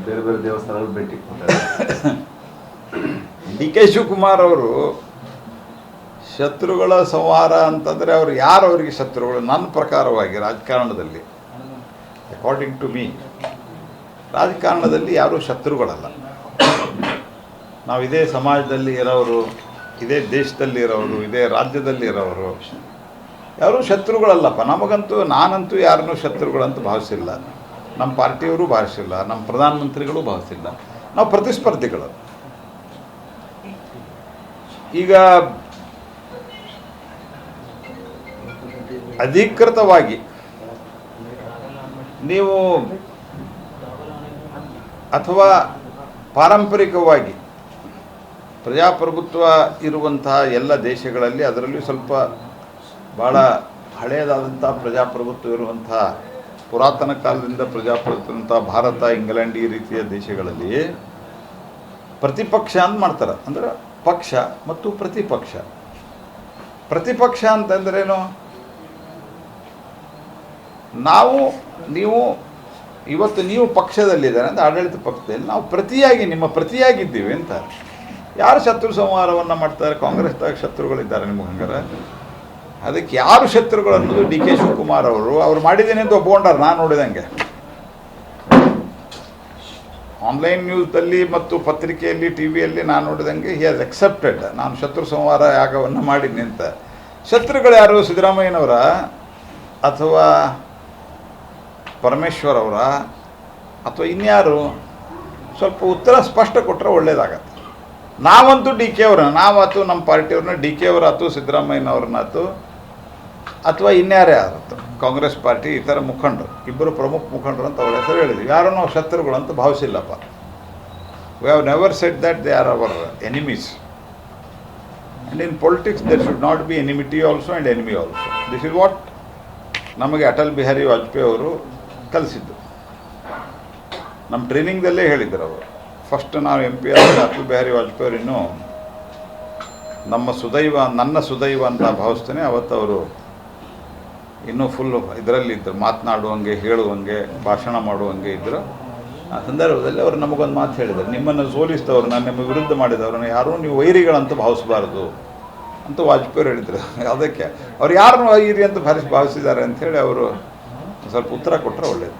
ಬೇರೆ ಬೇರೆ ದೇವಸ್ಥಾನಗಳು ಭೇಟಿ ಕೊಡ್ತಾರೆ. ಡಿ ಕೆ ಶಿವಕುಮಾರ್ ಅವರು ಶತ್ರುಗಳ ಸಂಹಾರ ಅಂತಂದರೆ ಅವರು ಯಾರು ಅವರಿಗೆ ಶತ್ರುಗಳು? ನನ್ನ ಪ್ರಕಾರವಾಗಿ ರಾಜಕಾರಣದಲ್ಲಿ, ಅಕಾರ್ಡಿಂಗ್ ಟು ಮೀ, ರಾಜಕಾರಣದಲ್ಲಿ ಯಾರೂ ಶತ್ರುಗಳಲ್ಲ. ನಾವು ಇದೇ ಸಮಾಜದಲ್ಲಿ ಇರೋರು, ಇದೇ ದೇಶದಲ್ಲಿ ಇರೋರು, ಇದೇ ರಾಜ್ಯದಲ್ಲಿ ಇರೋರು ಯಾರೂ ಶತ್ರುಗಳಲ್ಲಪ್ಪ. ನಮಗಂತೂ, ನಾನಂತೂ ಯಾರನ್ನೂ ಶತ್ರುಗಳಂತೂ ಭಾವಿಸಿಲ್ಲ, ನಮ್ಮ ಪಾರ್ಟಿಯವರು ಭಾವಿಸಿಲ್ಲ, ನಮ್ಮ ಪ್ರಧಾನಮಂತ್ರಿಗಳು ಭಾವಿಸಿಲ್ಲ. ನಾವು ಪ್ರತಿಸ್ಪರ್ಧಿಗಳು. ಈಗ ಅಧಿಕೃತವಾಗಿ ನೀವು ಅಥವಾ ಪಾರಂಪರಿಕವಾಗಿ ಪ್ರಜಾಪ್ರಭುತ್ವ ಇರುವಂತಹ ಎಲ್ಲ ದೇಶಗಳಲ್ಲಿ, ಅದರಲ್ಲಿ ಸ್ವಲ್ಪ ಭಾಳ ಹಳೆಯದಾದಂಥ ಪ್ರಜಾಪ್ರಭುತ್ವ ಇರುವಂಥ, ಪುರಾತನ ಕಾಲದಿಂದ ಪ್ರಜಾಪ್ರಭುತ್ವ ಇರುವಂಥ ಭಾರತ, ಇಂಗ್ಲೆಂಡ್ ಈ ರೀತಿಯ ದೇಶಗಳಲ್ಲಿ ಪ್ರತಿಪಕ್ಷ ಅಂತ ಮಾಡ್ತಾರೆ. ಅಂದರೆ ಪಕ್ಷ ಮತ್ತು ಪ್ರತಿಪಕ್ಷ. ಪ್ರತಿಪಕ್ಷ ಅಂತಂದ್ರೇನು? ನಾವು, ನೀವು ಇವತ್ತು ನೀವು ಪಕ್ಷದಲ್ಲಿದ್ದಾರೆ ಅಂದರೆ ಆಡಳಿತ ಪಕ್ಷದಲ್ಲಿ, ನಾವು ಪ್ರತಿಯಾಗಿ ನಿಮ್ಮ ಪ್ರತಿಯಾಗಿದ್ದೀವಿ ಅಂತ. ಯಾರು ಶತ್ರು ಸಂಹಾರವನ್ನು ಮಾಡ್ತಾರೆ? ಕಾಂಗ್ರೆಸ್ದಾಗ ಶತ್ರುಗಳಿದ್ದಾರೆ ನಿಮಗೆ ಹಂಗಾರೆ? ಅದಕ್ಕೆ ಯಾರು ಶತ್ರುಗಳು ಅನ್ನೋದು ಡಿ ಕೆ ಶಿವಕುಮಾರ್ ಅವರು ಮಾಡಿದ್ದೇನೆ ಅಂತ ಒಪ್ಕೊಂಡಾರ. ನಾನು ನೋಡಿದಂಗೆ ಆನ್ಲೈನ್ ನ್ಯೂಸಲ್ಲಿ ಮತ್ತು ಪತ್ರಿಕೆಯಲ್ಲಿ, ಟಿ ವಿಯಲ್ಲಿ ನಾನು ನೋಡಿದಂಗೆ ಹಿ ಹ್ಯಾಸ್ ಅಕ್ಸೆಪ್ಟೆಡ್, ನಾನು ಶತ್ರು ಸಂಹಾರ ಯಾಗವನ್ನು ಮಾಡಿದ್ದೀನಿ ಅಂತ. ಶತ್ರುಗಳು ಯಾರು? ಸಿದ್ದರಾಮಯ್ಯನವರ ಅಥವಾ ಪರಮೇಶ್ವರ್ ಅವರ ಅಥವಾ ಇನ್ಯಾರು? ಸ್ವಲ್ಪ ಉತ್ತರ ಸ್ಪಷ್ಟ ಕೊಟ್ಟರೆ ಒಳ್ಳೇದಾಗತ್ತೆ. ನಾವಂತೂ ಡಿ ಕೆ ಅವ್ರನ್ನ, ನಾವಾತು ನಮ್ಮ ಪಾರ್ಟಿಯವ್ರನ್ನ, ಡಿ ಕೆ ಅವರಾತು, ಸಿದ್ದರಾಮಯ್ಯನವ್ರನ್ನಾತು, ಅಥವಾ ಇನ್ಯಾರೇ ಆದತ್ತು ಕಾಂಗ್ರೆಸ್ ಪಾರ್ಟಿ ಇತರ ಮುಖಂಡರು, ಇಬ್ಬರು ಪ್ರಮುಖ ಮುಖಂಡರು ಅಂತ ಅವ್ರ ಹೆಸರು ಹೇಳಿದ್ವಿ. ಯಾರೂ ನಾವು ಶತ್ರುಗಳು ಅಂತ ಭಾವಿಸಿಲ್ಲಪ್ಪ. We have never said that they are our enemies. And in politics there should not be enmity also and enemy also. This is what ನಮಗೆ ಅಟಲ್ ಬಿಹಾರಿ ವಾಜಪೇಯಿ ಅವರು ಕಲಿಸಿದ್ದು. ನಮ್ಮ ಟ್ರೈನಿಂಗ್ದಲ್ಲೇ ಹೇಳಿದ್ರು ಅವರು. ಫಸ್ಟ್ ನಾವು MP ಆದಾಗ ಅಟಲ್ ಬಿಹಾರಿ ವಾಜಪೇಯಿ ಅವರು ಇನ್ನೂ ನಮ್ಮ ಸುದೈವ, ನನ್ನ ಸುದೈವ ಅಂತ ಭಾವಿಸ್ತೇನೆ. ಅವತ್ತು ಅವರು ಇನ್ನೂ ಫುಲ್ ಇದರಲ್ಲಿದ್ದರು, ಮಾತನಾಡುವಂಗೆ, ಹೇಳುವಂಗೆ, ಭಾಷಣ ಮಾಡುವಂಗೆ ಇದ್ದರು. ಆ ಸಂದರ್ಭದಲ್ಲಿ ಅವರು ನಮಗೊಂದು ಮಾತು ಹೇಳಿದರು, ನಿಮ್ಮನ್ನು ಸೋಲಿಸಿದವ್ರನ್ನ, ನಿಮ್ಮ ವಿರುದ್ಧ ಮಾಡಿದವ್ರನ್ನ ಯಾರೂ ನೀವು ವೈರಿಗಳಂತ ಭಾವಿಸಬಾರ್ದು ಅಂತ ವಾಜಪೇಯಿ ಹೇಳಿದರು. ಅದಕ್ಕೆ ಅವ್ರು ಯಾರನ್ನು ವೈರಿ ಅಂತ ಭಾವಿಸಿದ್ದಾರೆ ಅಂಥೇಳಿ ಅವರು ಸ್ವಲ್ಪ ಉತ್ತರ ಕೊಟ್ಟರೆ ಒಳ್ಳೆಯದು.